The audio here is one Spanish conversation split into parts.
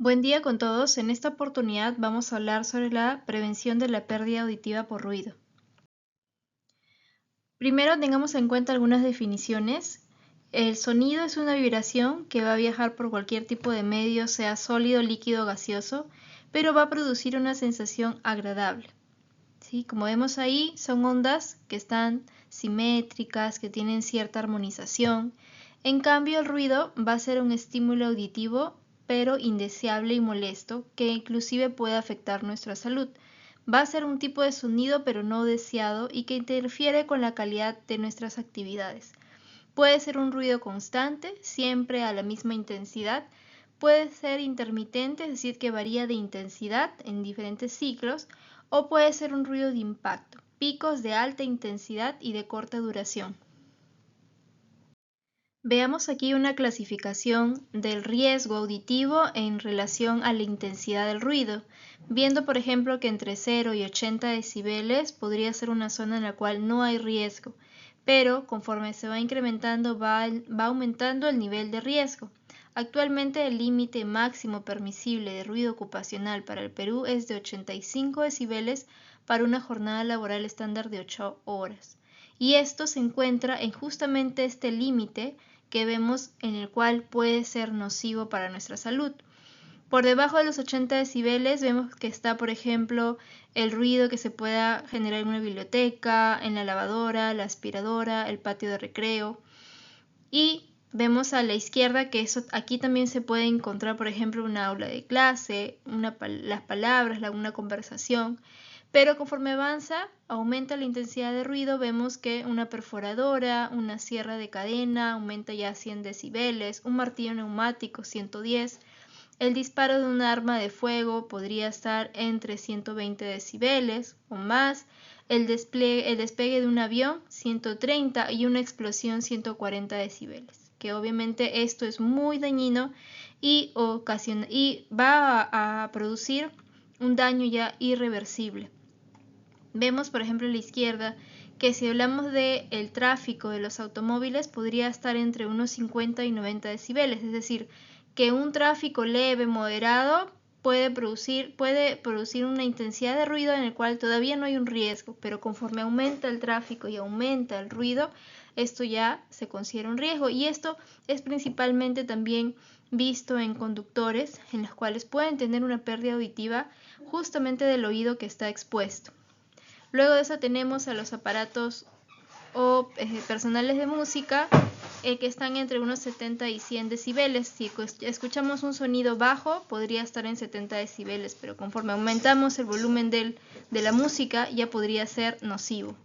Buen día con todos. En esta oportunidad vamos a hablar sobre la prevención de la pérdida auditiva por ruido. Primero tengamos en cuenta algunas definiciones. El sonido es una vibración que va a viajar por cualquier tipo de medio, sea sólido, líquido o gaseoso, pero va a producir una sensación agradable. ¿Sí? Como vemos ahí, son ondas que están simétricas, que tienen cierta armonización. En cambio, el ruido va a ser un estímulo auditivo, pero indeseable y molesto, que inclusive puede afectar nuestra salud. Va a ser un tipo de sonido, pero no deseado, y que interfiere con la calidad de nuestras actividades. Puede ser un ruido constante, siempre a la misma intensidad. Puede ser intermitente, es decir, que varía de intensidad en diferentes ciclos, o puede ser un ruido de impacto, picos de alta intensidad y de corta duración. Veamos aquí una clasificación del riesgo auditivo en relación a la intensidad del ruido, viendo por ejemplo que entre 0 y 80 decibeles podría ser una zona en la cual no hay riesgo, pero conforme se va incrementando va aumentando el nivel de riesgo. Actualmente el límite máximo permisible de ruido ocupacional para el Perú es de 85 decibeles para una jornada laboral estándar de 8 horas. Y esto se encuentra en justamente este límite que vemos en el cual puede ser nocivo para nuestra salud. Por debajo de los 80 decibeles vemos que está, por ejemplo, el ruido que se pueda generar en una biblioteca, en la lavadora, la aspiradora, el patio de recreo. Y vemos a la izquierda que aquí también se puede encontrar, por ejemplo, una aula de clase, las palabras, una conversación. Pero conforme avanza, aumenta la intensidad de ruido, vemos que una perforadora, una sierra de cadena aumenta ya a 100 decibeles, un martillo neumático 110, el disparo de un arma de fuego podría estar entre 120 decibeles o más, el despegue de un avión 130 y una explosión 140 decibeles, que obviamente esto es muy dañino y va a producir un daño ya irreversible. Vemos, por ejemplo, a la izquierda que si hablamos del tráfico de los automóviles podría estar entre unos 50 y 90 decibeles, es decir, que un tráfico leve, moderado, puede producir una intensidad de ruido en el cual todavía no hay un riesgo, pero conforme aumenta el tráfico y aumenta el ruido, esto ya se considera un riesgo. Y esto es principalmente también visto en conductores en los cuales pueden tener una pérdida auditiva justamente del oído que está expuesto. Luego de eso tenemos a los aparatos o personales de música que están entre unos 70 y 100 decibeles. Si escuchamos un sonido bajo podría estar en 70 decibeles, pero conforme aumentamos el volumen de la música ya podría ser nocivo.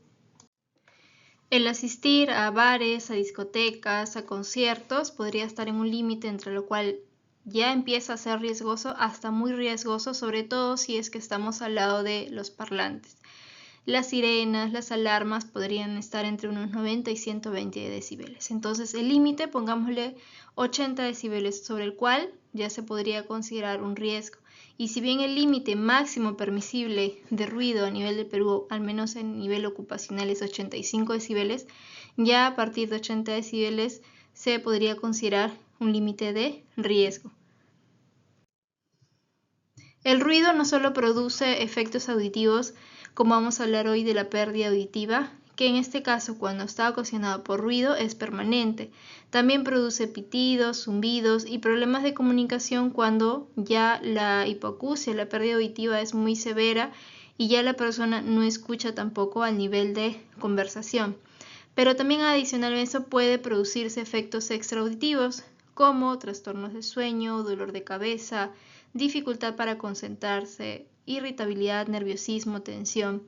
El asistir a bares, a discotecas, a conciertos podría estar en un límite entre lo cual ya empieza a ser riesgoso hasta muy riesgoso, sobre todo si es que estamos al lado de los parlantes. Las sirenas, las alarmas podrían estar entre unos 90 y 120 decibeles. Entonces el límite, pongámosle 80 decibeles, sobre el cual ya se podría considerar un riesgo. Y si bien el límite máximo permisible de ruido a nivel del Perú, al menos en nivel ocupacional, es 85 decibeles, ya a partir de 80 decibeles se podría considerar un límite de riesgo. El ruido no solo produce efectos auditivos, como vamos a hablar hoy de la pérdida auditiva, que en este caso cuando está ocasionado por ruido es permanente. También produce pitidos, zumbidos y problemas de comunicación cuando ya la hipoacusia, la pérdida auditiva es muy severa y ya la persona no escucha tampoco al nivel de conversación. Pero también adicional a eso puede producirse efectos extraauditivos como trastornos de sueño, dolor de cabeza, dificultad para concentrarse, irritabilidad, nerviosismo, tensión.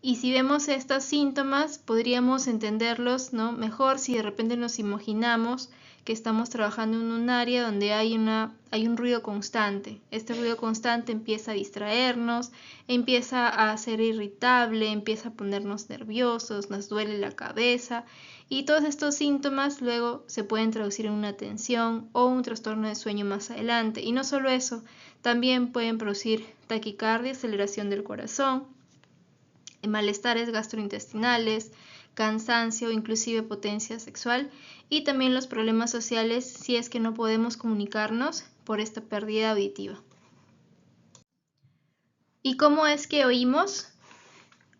Y si vemos estos síntomas, podríamos entenderlos, ¿no?, mejor si de repente nos imaginamos que estamos trabajando en un área donde hay un ruido constante. Este ruido constante empieza a distraernos, empieza a ser irritable, empieza a ponernos nerviosos, nos duele la cabeza y todos estos síntomas luego se pueden traducir en una tensión o un trastorno de sueño más adelante. Y no solo eso, también pueden producir taquicardia, aceleración del corazón, malestares gastrointestinales, cansancio, inclusive potencia sexual y también los problemas sociales si es que no podemos comunicarnos por esta pérdida auditiva. ¿Y cómo es que oímos?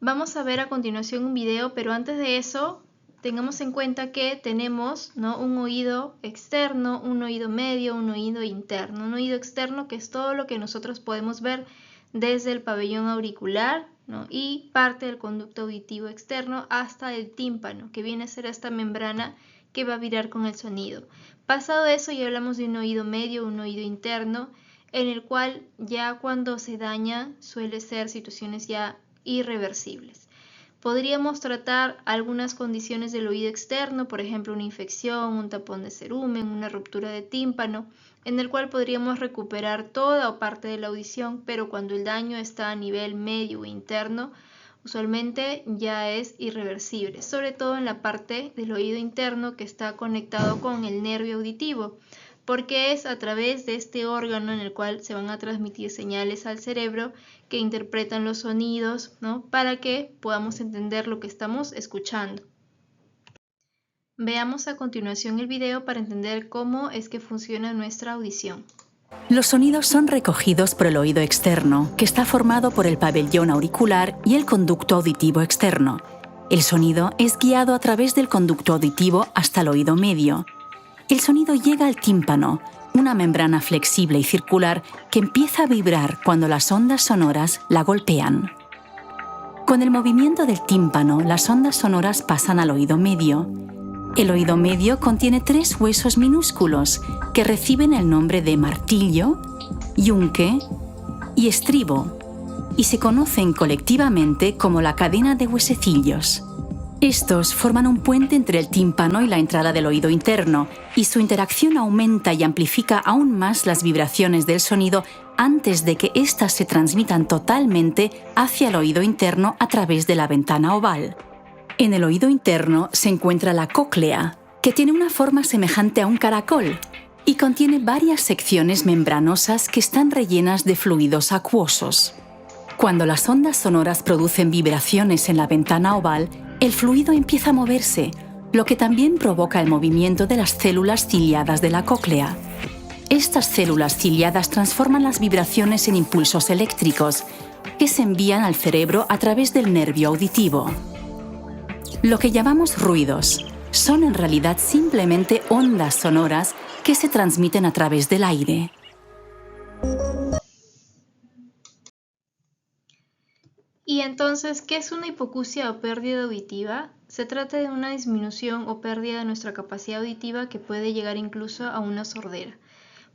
Vamos a ver a continuación un video, pero antes de eso tengamos en cuenta que tenemos, ¿no?, un oído externo, un oído medio, un oído interno. Un oído externo que es todo lo que nosotros podemos ver desde el pabellón auricular, ¿no?, y parte del conducto auditivo externo hasta el tímpano, que viene a ser esta membrana que va a vibrar con el sonido. Pasado eso ya hablamos de un oído medio, un oído interno, en el cual ya cuando se daña suele ser situaciones ya irreversibles. Podríamos tratar algunas condiciones del oído externo, por ejemplo una infección, un tapón de cerumen, una ruptura de tímpano, en el cual podríamos recuperar toda o parte de la audición, pero cuando el daño está a nivel medio o interno, usualmente ya es irreversible, sobre todo en la parte del oído interno que está conectado con el nervio auditivo, porque es a través de este órgano en el cual se van a transmitir señales al cerebro que interpretan los sonidos, ¿no?, para que podamos entender lo que estamos escuchando. Veamos a continuación el video para entender cómo es que funciona nuestra audición. Los sonidos son recogidos por el oído externo, que está formado por el pabellón auricular y el conducto auditivo externo. El sonido es guiado a través del conducto auditivo hasta el oído medio. El sonido llega al tímpano, una membrana flexible y circular que empieza a vibrar cuando las ondas sonoras la golpean. Con el movimiento del tímpano, las ondas sonoras pasan al oído medio. El oído medio contiene 3 huesos minúsculos que reciben el nombre de martillo, yunque y estribo, y se conocen colectivamente como la cadena de huesecillos. Estos forman un puente entre el tímpano y la entrada del oído interno, y su interacción aumenta y amplifica aún más las vibraciones del sonido antes de que éstas se transmitan totalmente hacia el oído interno a través de la ventana oval. En el oído interno se encuentra la cóclea, que tiene una forma semejante a un caracol y contiene varias secciones membranosas que están rellenas de fluidos acuosos. Cuando las ondas sonoras producen vibraciones en la ventana oval, el fluido empieza a moverse, lo que también provoca el movimiento de las células ciliadas de la cóclea. Estas células ciliadas transforman las vibraciones en impulsos eléctricos, que se envían al cerebro a través del nervio auditivo. Lo que llamamos ruidos son en realidad simplemente ondas sonoras que se transmiten a través del aire. Y entonces, ¿qué es una hipoacusia o pérdida auditiva? Se trata de una disminución o pérdida de nuestra capacidad auditiva que puede llegar incluso a una sordera.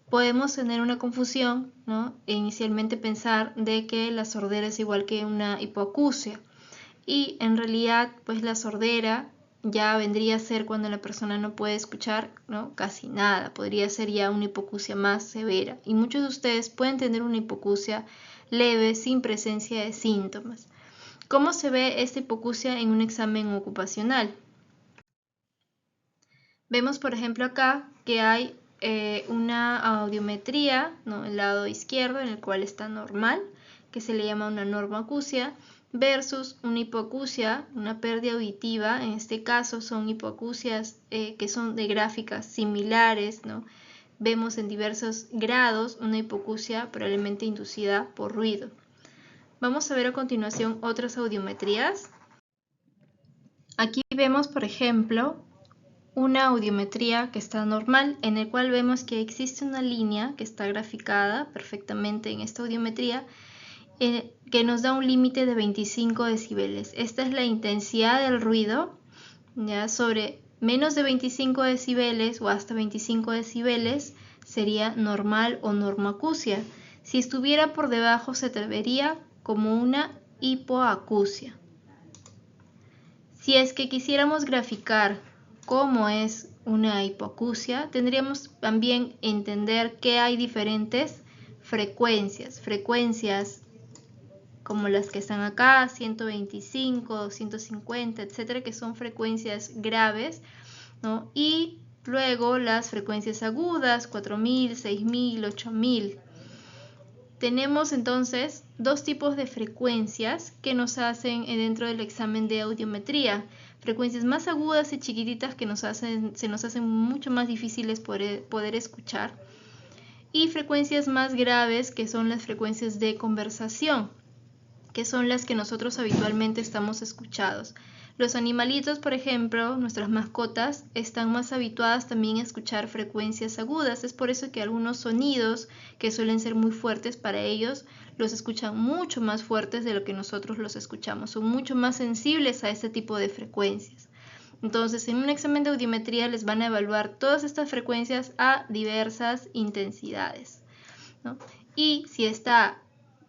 Podemos tener una confusión, ¿no?, e inicialmente pensar de que la sordera es igual que una hipoacusia. Y en realidad, pues la sordera ya vendría a ser cuando la persona no puede escuchar, ¿no?, casi nada. Podría ser ya una hipoacusia más severa. Y muchos de ustedes pueden tener una hipoacusia leve sin presencia de síntomas. ¿Cómo se ve esta hipoacusia en un examen ocupacional? Vemos, por ejemplo, acá que hay una audiometría, ¿no?, el lado izquierdo, en el cual está normal, que se le llama una normoacusia, versus una hipoacusia, una pérdida auditiva. En este caso son hipoacusias que son de gráficas similares, ¿no? Vemos en diversos grados una hipoacusia probablemente inducida por ruido. Vamos a ver a continuación otras audiometrías. Aquí vemos, por ejemplo, una audiometría que está normal, en el cual vemos que existe una línea que está graficada perfectamente en esta audiometría, que nos da un límite de 25 decibeles. Esta es la intensidad del ruido, ya sobre menos de 25 decibeles o hasta 25 decibeles sería normal o normoacusia. Si estuviera por debajo se vería como una hipoacusia. Si es que quisiéramos graficar cómo es una hipoacusia, tendríamos también entender que hay diferentes frecuencias como las que están acá, 125, 150, etcétera, que son frecuencias graves, ¿no? Y luego las frecuencias agudas, 4000, 6000, 8000. Tenemos entonces 2 tipos de frecuencias que nos hacen dentro del examen de audiometría. Frecuencias más agudas y chiquititas que se nos hacen mucho más difíciles poder escuchar. y frecuencias más graves, que son las frecuencias de conversación, que son las que nosotros habitualmente estamos escuchados. Los animalitos, por ejemplo, nuestras mascotas, están más habituadas también a escuchar frecuencias agudas. Es por eso que algunos sonidos que suelen ser muy fuertes para ellos, los escuchan mucho más fuertes de lo que nosotros los escuchamos. Son mucho más sensibles a este tipo de frecuencias. Entonces, en un examen de audiometría les van a evaluar todas estas frecuencias a diversas intensidades, ¿no? Y si está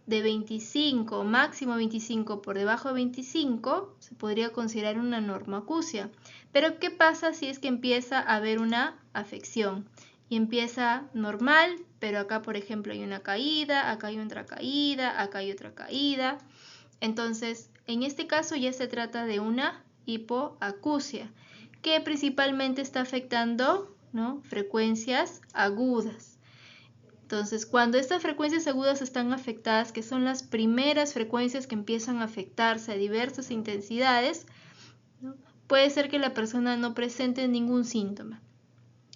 de 25, máximo 25, por debajo de 25, se podría considerar una normoacusia. Pero ¿qué pasa si es que empieza a haber una afección? Y empieza normal, pero acá, por ejemplo, hay una caída, acá hay otra caída, acá hay otra caída. Entonces, en este caso ya se trata de una hipoacusia, que principalmente está afectando, ¿no?, frecuencias agudas. Entonces, cuando estas frecuencias agudas están afectadas, que son las primeras frecuencias que empiezan a afectarse a diversas intensidades, ¿no?, puede ser que la persona no presente ningún síntoma.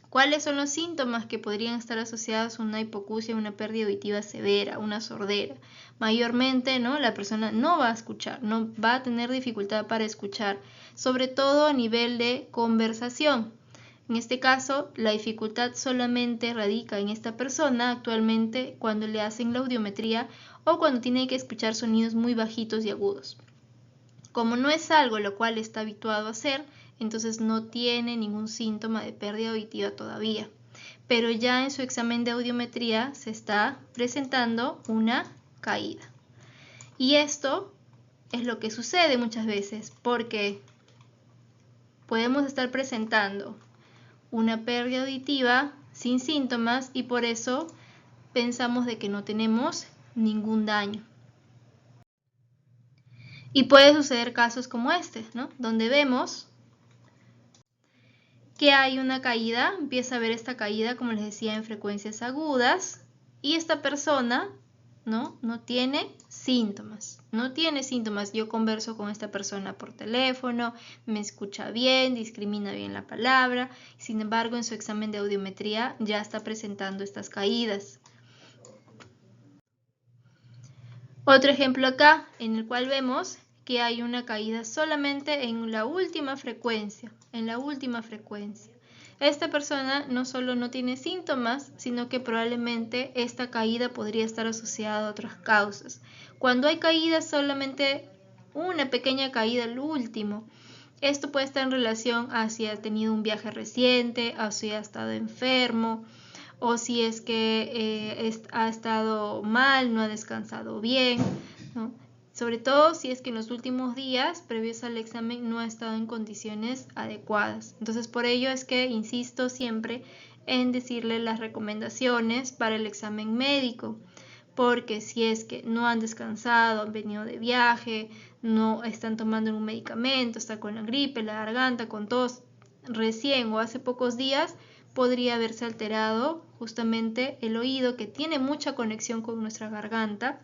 ¿Cuáles son los síntomas que podrían estar asociados a una hipoacusia, una pérdida auditiva severa, una sordera? Mayormente, ¿no?, la persona no va a escuchar, no va a tener dificultad para escuchar, sobre todo a nivel de conversación. En este caso, la dificultad solamente radica en esta persona actualmente cuando le hacen la audiometría o cuando tiene que escuchar sonidos muy bajitos y agudos. Como no es algo lo cual está habituado a hacer, entonces no tiene ningún síntoma de pérdida auditiva todavía. Pero ya en su examen de audiometría se está presentando una caída. Y esto es lo que sucede muchas veces, porque podemos estar presentando una pérdida auditiva sin síntomas y por eso pensamos de que no tenemos ningún daño. Y puede suceder casos como este, ¿no?, donde vemos que hay una caída, empieza a haber esta caída, como les decía, en frecuencias agudas, y esta persona no tiene síntomas. No tiene síntomas. Yo converso con esta persona por teléfono, me escucha bien, discrimina bien la palabra. Sin embargo, en su examen de audiometría ya está presentando estas caídas. Otro ejemplo acá, en el cual vemos que hay una caída solamente en la última frecuencia. Esta persona no solo no tiene síntomas, sino que probablemente esta caída podría estar asociada a otras causas. Cuando hay caídas, solamente una pequeña caída al último. Esto puede estar en relación a si ha tenido un viaje reciente, a si ha estado enfermo, o si es que ha estado mal, no ha descansado bien, ¿no? Sobre todo si es que en los últimos días previos al examen no ha estado en condiciones adecuadas. Entonces, por ello es que insisto siempre en decirle las recomendaciones para el examen médico, porque si es que no han descansado, han venido de viaje, no están tomando un medicamento, está con la gripe, la garganta, con tos, recién o hace pocos días, podría haberse alterado justamente el oído, que tiene mucha conexión con nuestra garganta,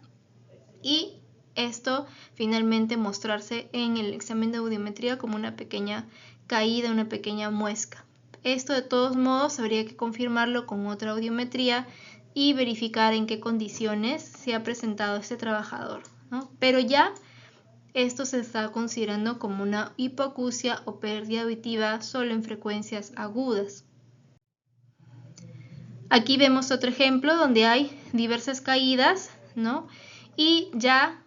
y esto finalmente mostrarse en el examen de audiometría como una pequeña caída, una pequeña muesca. Esto de todos modos habría que confirmarlo con otra audiometría y verificar en qué condiciones se ha presentado este trabajador, ¿no? Pero ya esto se está considerando como una hipoacusia o pérdida auditiva solo en frecuencias agudas. Aquí vemos otro ejemplo donde hay diversas caídas, ¿no? Y ya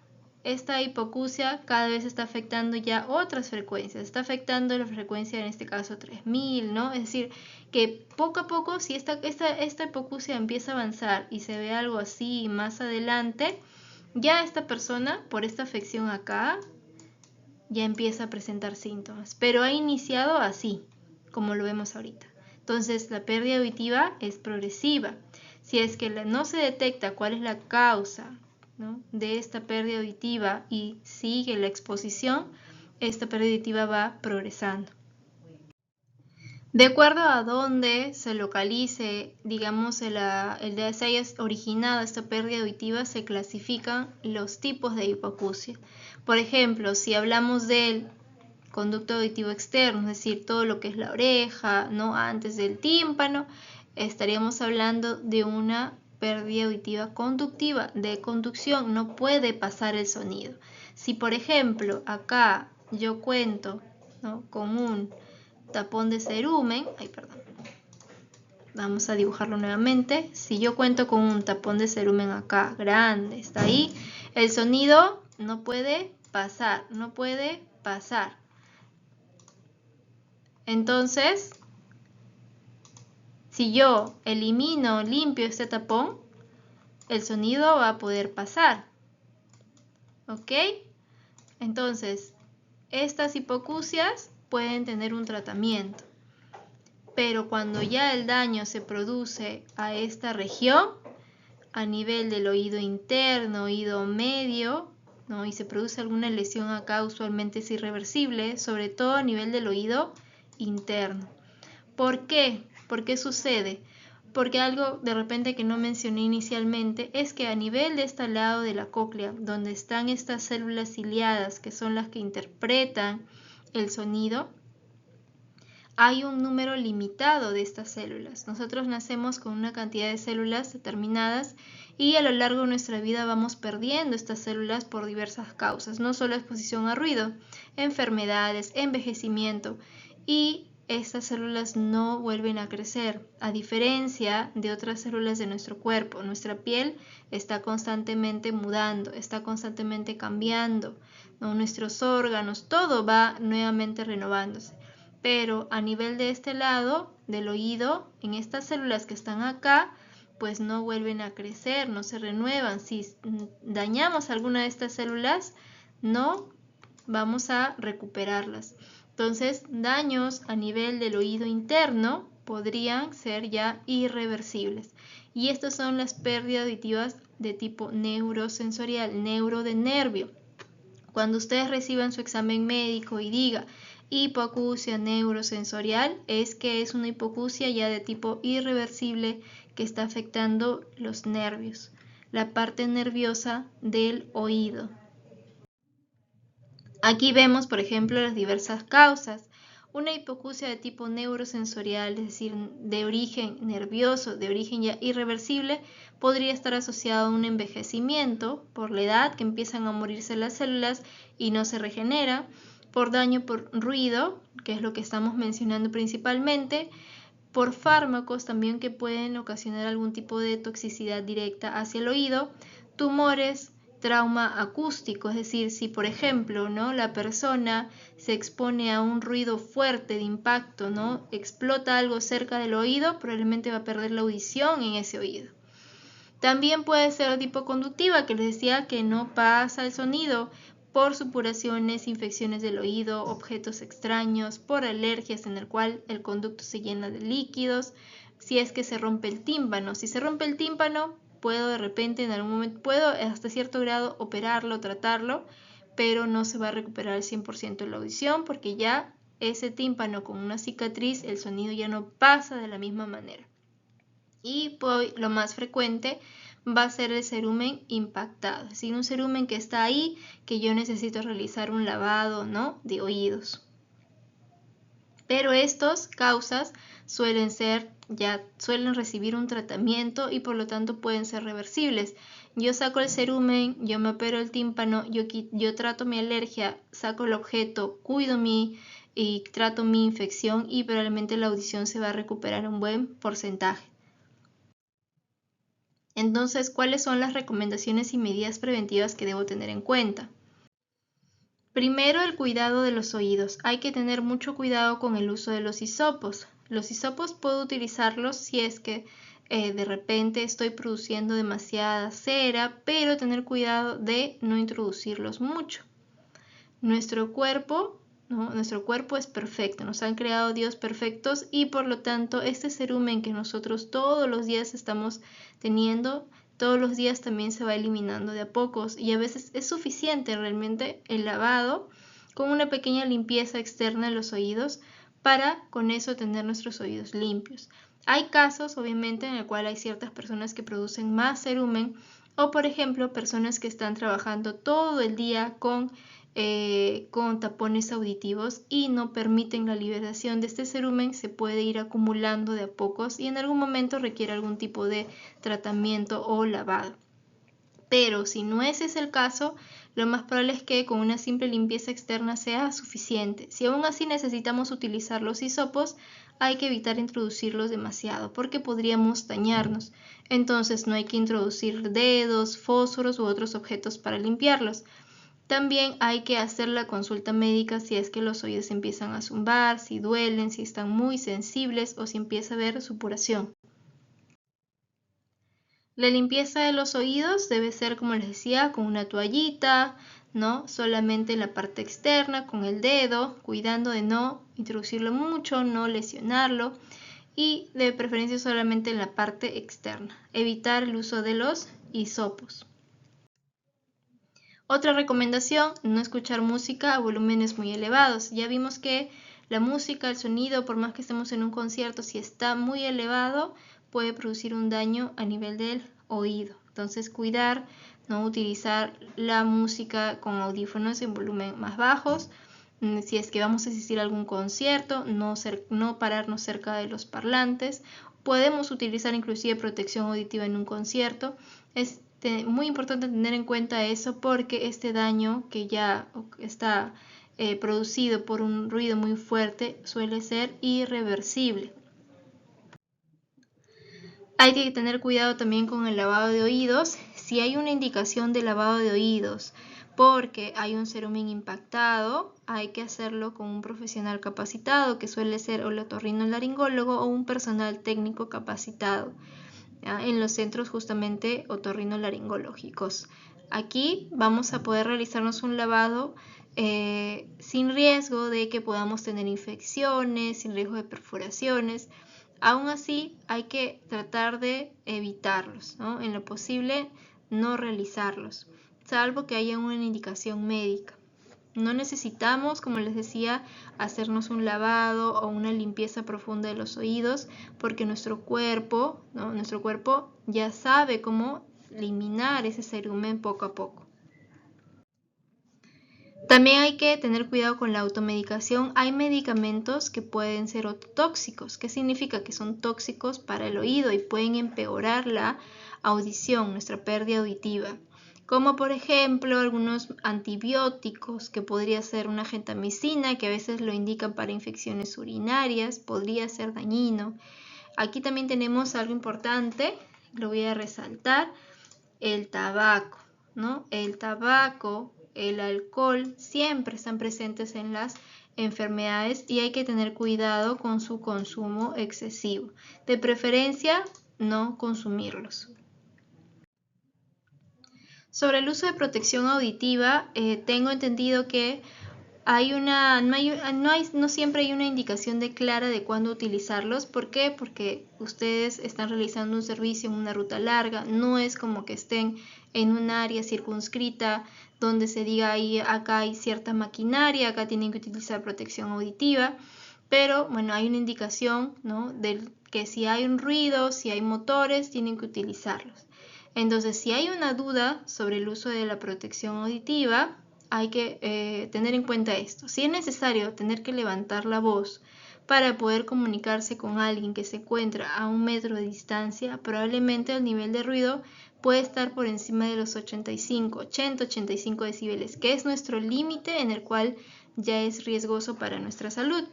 esta hipoacusia cada vez está afectando ya otras frecuencias, está afectando la frecuencia, en este caso 3000, ¿no? Es decir, que poco a poco, si esta hipoacusia empieza a avanzar y se ve algo así más adelante, ya esta persona, por esta afección acá, ya empieza a presentar síntomas, pero ha iniciado así, como lo vemos ahorita. Entonces, la pérdida auditiva es progresiva. Si es que no se detecta cuál es la causa, ¿no?, de esta pérdida auditiva y sigue la exposición, esta pérdida auditiva va progresando. De acuerdo a dónde se localice, digamos, el de se haya originado esta pérdida auditiva, se clasifican los tipos de hipoacusia. Por ejemplo, si hablamos del conducto auditivo externo, es decir, todo lo que es la oreja, ¿no?, antes del tímpano, estaríamos hablando de una pérdida auditiva conductiva, de conducción, no puede pasar el sonido. Si por ejemplo acá yo cuento, ¿no?, con un tapón de cerumen, vamos a dibujarlo nuevamente. Si yo cuento con un tapón de cerumen acá grande, está ahí, el sonido no puede pasar, no puede pasar. Entonces, si yo elimino, limpio este tapón, el sonido va a poder pasar. ¿Ok? Entonces, estas hipoacusias pueden tener un tratamiento. Pero cuando ya el daño se produce a esta región, a nivel del oído interno, oído medio, ¿no?, y se produce alguna lesión acá, usualmente es irreversible, sobre todo a nivel del oído interno. ¿Por qué? ¿Por qué sucede? Porque algo de repente que no mencioné inicialmente es que a nivel de este lado de la cóclea, donde están estas células ciliadas, que son las que interpretan el sonido, hay un número limitado de estas células. Nosotros nacemos con una cantidad de células determinadas y a lo largo de nuestra vida vamos perdiendo estas células por diversas causas, no solo exposición a ruido, enfermedades, envejecimiento, y estas células no vuelven a crecer, a diferencia de otras células de nuestro cuerpo. Nuestra piel está constantemente mudando, está constantemente cambiando, ¿no? Nuestros órganos, todo va nuevamente renovándose. Pero a nivel de este lado del oído, en estas células que están acá, pues no vuelven a crecer, no se renuevan. Si dañamos alguna de estas células, no vamos a recuperarlas. Entonces, daños a nivel del oído interno podrían ser ya irreversibles. Y estas son las pérdidas auditivas de tipo neurosensorial, neuro de nervio. Cuando ustedes reciban su examen médico y diga hipoacusia neurosensorial, es que es una hipoacusia ya de tipo irreversible que está afectando los nervios, la parte nerviosa del oído. Aquí vemos, por ejemplo, las diversas causas. Una hipoacusia de tipo neurosensorial, es decir, de origen nervioso, de origen ya irreversible, podría estar asociado a un envejecimiento por la edad, que empiezan a morirse las células y no se regenera, por daño por ruido, que es lo que estamos mencionando principalmente, por fármacos también que pueden ocasionar algún tipo de toxicidad directa hacia el oído, tumores, trauma acústico, es decir, si por ejemplo, ¿no?, la persona se expone a un ruido fuerte de impacto, ¿no?, explota algo cerca del oído, probablemente va a perder la audición en ese oído. También puede ser tipo conductiva, que les decía que no pasa el sonido por supuraciones, infecciones del oído, objetos extraños, por alergias en el cual el conducto se llena de líquidos, si es que se rompe el tímpano. Si se rompe el tímpano, puedo de repente en algún momento, puedo hasta cierto grado operarlo, tratarlo, pero no se va a recuperar al 100% la audición porque ya ese tímpano con una cicatriz, el sonido ya no pasa de la misma manera. Y pues, lo más frecuente va a ser el cerumen impactado, es decir, un cerumen que está ahí, que yo necesito realizar un lavado, ¿no?, de oídos. Pero estas causas suelen recibir un tratamiento y por lo tanto pueden ser reversibles. Yo saco el cerumen, yo me opero el tímpano, yo trato mi alergia, saco el objeto, cuido y trato mi infección y probablemente la audición se va a recuperar un buen porcentaje. Entonces, ¿cuáles son las recomendaciones y medidas preventivas que debo tener en cuenta? Primero, el cuidado de los oídos. Hay que tener mucho cuidado con el uso de los hisopos. Los hisopos puedo utilizarlos si es que de repente estoy produciendo demasiada cera, pero tener cuidado de no introducirlos mucho. Nuestro cuerpo es perfecto, nos han creado Dios perfectos y por lo tanto este cerumen que nosotros todos los días estamos teniendo, todos los días también se va eliminando de a pocos y a veces es suficiente realmente el lavado con una pequeña limpieza externa de los oídos para con eso tener nuestros oídos limpios. Hay casos obviamente en el cual hay ciertas personas que producen más cerumen o por ejemplo personas que están trabajando todo el día con con tapones auditivos y no permiten la liberación de este cerumen, se puede ir acumulando de a pocos y en algún momento requiere algún tipo de tratamiento o lavado. Pero si no ese es el caso, lo más probable es que con una simple limpieza externa sea suficiente. Si aún así necesitamos utilizar los hisopos, hay que evitar introducirlos demasiado porque podríamos dañarnos. Entonces no hay que introducir dedos, fósforos u otros objetos para limpiarlos. También hay que hacer la consulta médica si es que los oídos empiezan a zumbar, si duelen, si están muy sensibles o si empieza a haber supuración. La limpieza de los oídos debe ser, como les decía, con una toallita, ¿no? Solamente en la parte externa, con el dedo, cuidando de no introducirlo mucho, no lesionarlo y de preferencia solamente en la parte externa. Evitar el uso de los hisopos. Otra recomendación, no escuchar música a volúmenes muy elevados. Ya vimos que la música, el sonido, por más que estemos en un concierto, si está muy elevado, puede producir un daño a nivel del oído. Entonces, cuidar, no utilizar la música con audífonos en volumen más bajos. Si es que vamos a asistir a algún concierto, no pararnos cerca de los parlantes. Podemos utilizar inclusive protección auditiva en un concierto. Es muy importante tener en cuenta eso porque este daño que ya está producido por un ruido muy fuerte suele ser irreversible. Hay que tener cuidado también con el lavado de oídos. Si hay una indicación de lavado de oídos porque hay un cerumen impactado, hay que hacerlo con un profesional capacitado que suele ser el otorrinolaringólogo o un personal técnico capacitado en los centros justamente otorrinolaringológicos. Aquí vamos a poder realizarnos un lavado sin riesgo de que podamos tener infecciones, sin riesgo de perforaciones. Aún así, hay que tratar de evitarlos, ¿no? En lo posible, no realizarlos, salvo que haya una indicación médica. No necesitamos, como les decía, hacernos un lavado o una limpieza profunda de los oídos porque nuestro cuerpo, ¿no? Nuestro cuerpo ya sabe cómo eliminar ese cerumen poco a poco. También hay que tener cuidado con la automedicación. Hay medicamentos que pueden ser ototóxicos. ¿Qué significa? Que son tóxicos para el oído y pueden empeorar la audición, nuestra pérdida auditiva. Como por ejemplo algunos antibióticos, que podría ser una gentamicina, que a veces lo indican para infecciones urinarias, podría ser dañino. Aquí también tenemos algo importante, lo voy a resaltar, el tabaco, ¿no? El tabaco, el alcohol siempre están presentes en las enfermedades y hay que tener cuidado con su consumo excesivo. De preferencia, no consumirlos. Sobre el uso de protección auditiva, tengo entendido que no siempre hay una indicación clara de cuándo utilizarlos. ¿Por qué? Porque ustedes están realizando un servicio en una ruta larga, no es como que estén en un área circunscrita donde se diga acá hay cierta maquinaria, acá tienen que utilizar protección auditiva, pero bueno, hay una indicación, ¿no? De que si hay un ruido, si hay motores, tienen que utilizarlos. Entonces, si hay una duda sobre el uso de la protección auditiva, hay que tener en cuenta esto. Si es necesario tener que levantar la voz para poder comunicarse con alguien que se encuentra a 1 metro de distancia, probablemente el nivel de ruido puede estar por encima de los 80-85 decibeles, que es nuestro límite en el cual ya es riesgoso para nuestra salud.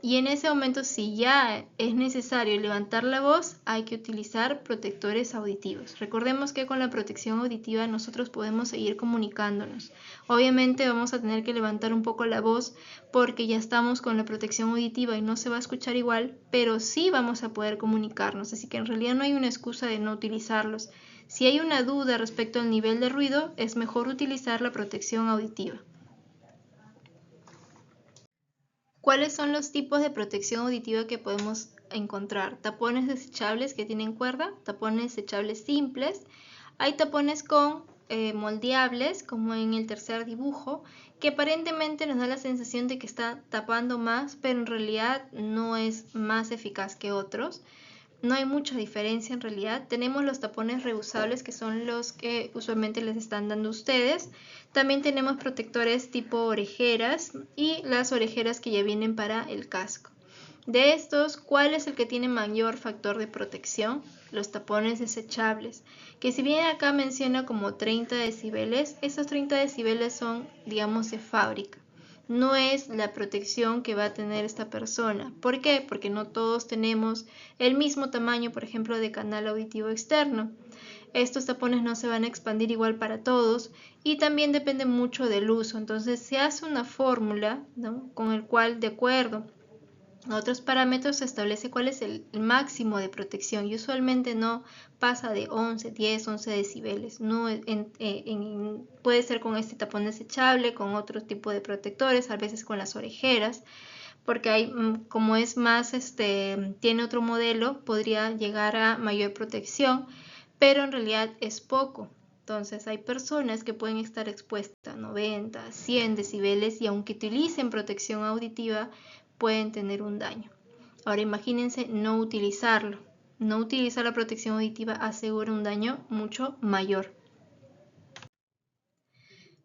Y en ese momento, si ya es necesario levantar la voz, hay que utilizar protectores auditivos. Recordemos que con la protección auditiva nosotros podemos seguir comunicándonos. Obviamente vamos a tener que levantar un poco la voz porque ya estamos con la protección auditiva y no se va a escuchar igual, pero sí vamos a poder comunicarnos. Así que en realidad no hay una excusa de no utilizarlos. Si hay una duda respecto al nivel de ruido, es mejor utilizar la protección auditiva. ¿Cuáles son los tipos de protección auditiva que podemos encontrar? Tapones desechables que tienen cuerda, tapones desechables simples. Hay tapones con moldeables, como en el tercer dibujo, que aparentemente nos da la sensación de que está tapando más, pero en realidad no es más eficaz que otros. no hay mucha diferencia en realidad. Tenemos los tapones reusables, que son los que usualmente les están dando ustedes. También tenemos protectores tipo orejeras y las orejeras que ya vienen para el casco. De estos, ¿cuál es el que tiene mayor factor de protección? Los tapones desechables, que si bien acá menciona como 30 decibeles, esos 30 decibeles son, digamos, de fábrica. No es la protección que va a tener esta persona. ¿Por qué? Porque no todos tenemos el mismo tamaño, por ejemplo, de canal auditivo externo. Estos tapones no se van a expandir igual para todos y también depende mucho del uso. Entonces se hace una fórmula, ¿no?, con el cual, de acuerdo a otros parámetros, se establece cuál es el máximo de protección y usualmente no pasa de 10, 11 decibeles. No, puede ser con este tapón desechable, con otro tipo de protectores, a veces con las orejeras, porque hay, como es más, tiene otro modelo, podría llegar a mayor protección, pero en realidad es poco. Entonces hay personas que pueden estar expuestas a 90, 100 decibeles y aunque utilicen protección auditiva, pueden tener un daño. Ahora imagínense no utilizarlo. No utilizar la protección auditiva asegura un daño mucho mayor.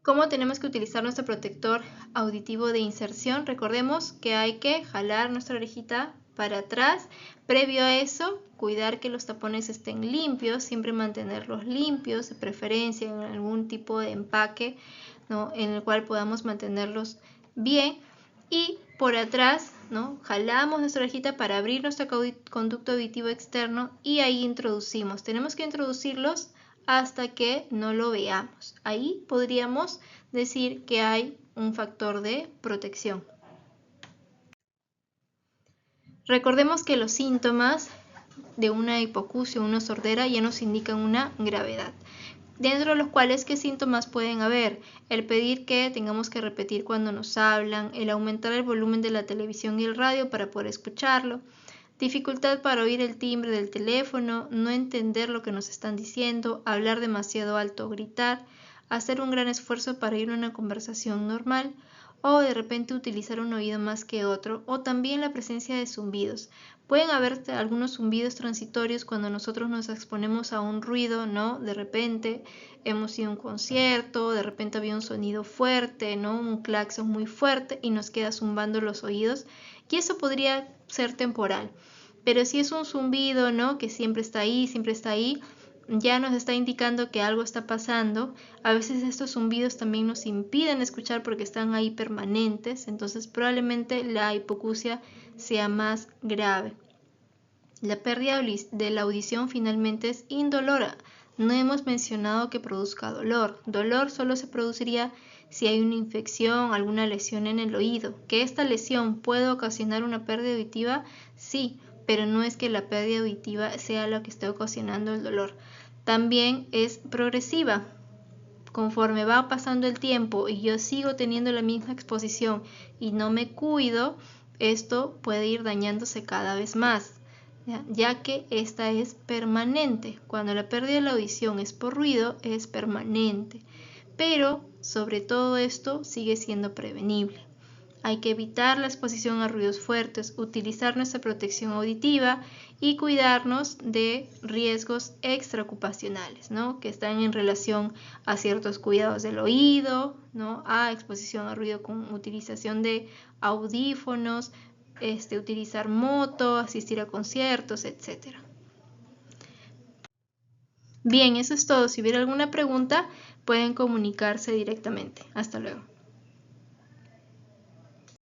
¿Cómo tenemos que utilizar nuestro protector auditivo de inserción? Recordemos que hay que jalar nuestra orejita para atrás. Previo a eso, cuidar que los tapones estén limpios, siempre mantenerlos limpios, de preferencia en algún tipo de empaque, ¿no?, en el cual podamos mantenerlos bien. Y por atrás, ¿no?, jalamos nuestra orejita para abrir nuestro conducto auditivo externo y ahí introducimos. Tenemos que introducirlos hasta que no lo veamos. Ahí podríamos decir que hay un factor de protección. Recordemos que los síntomas de una hipoacusia o una sordera ya nos indican una gravedad, dentro de los cuales ¿qué síntomas pueden haber? El pedir que tengamos que repetir cuando nos hablan, el aumentar el volumen de la televisión y el radio para poder escucharlo, dificultad para oír el timbre del teléfono, no entender lo que nos están diciendo, hablar demasiado alto o gritar, hacer un gran esfuerzo para oír una conversación normal o de repente utilizar un oído más que otro, o también la presencia de zumbidos. Pueden haber algunos zumbidos transitorios cuando nosotros nos exponemos a un ruido, ¿no? De repente hemos ido a un concierto, de repente había un sonido fuerte, ¿no?, un claxon muy fuerte y nos queda zumbando los oídos y eso podría ser temporal. Pero si es un zumbido, ¿no?, que siempre está ahí, ya nos está indicando que algo está pasando. A veces estos zumbidos también nos impiden escuchar porque están ahí permanentes, entonces probablemente la hipoacusia sea más grave. La pérdida de la audición finalmente es indolora. No hemos mencionado que produzca dolor. Dolor solo se produciría si hay una infección, alguna lesión en el oído. ¿Que esta lesión puede ocasionar una pérdida auditiva? Sí, pero no es que la pérdida auditiva sea lo que esté ocasionando el dolor. También es progresiva. Conforme va pasando el tiempo y yo sigo teniendo la misma exposición y no me cuido, esto puede ir dañándose cada vez más, ya que esta es permanente. Cuando la pérdida de la audición es por ruido, es permanente. Pero sobre todo esto sigue siendo prevenible. Hay que evitar la exposición a ruidos fuertes, utilizar nuestra protección auditiva y cuidarnos de riesgos extraocupacionales, ¿no?, que están en relación a ciertos cuidados del oído, ¿no?, a exposición a ruido con utilización de audífonos, utilizar moto, asistir a conciertos, etc. Bien, eso es todo. Si hubiera alguna pregunta, pueden comunicarse directamente. Hasta luego.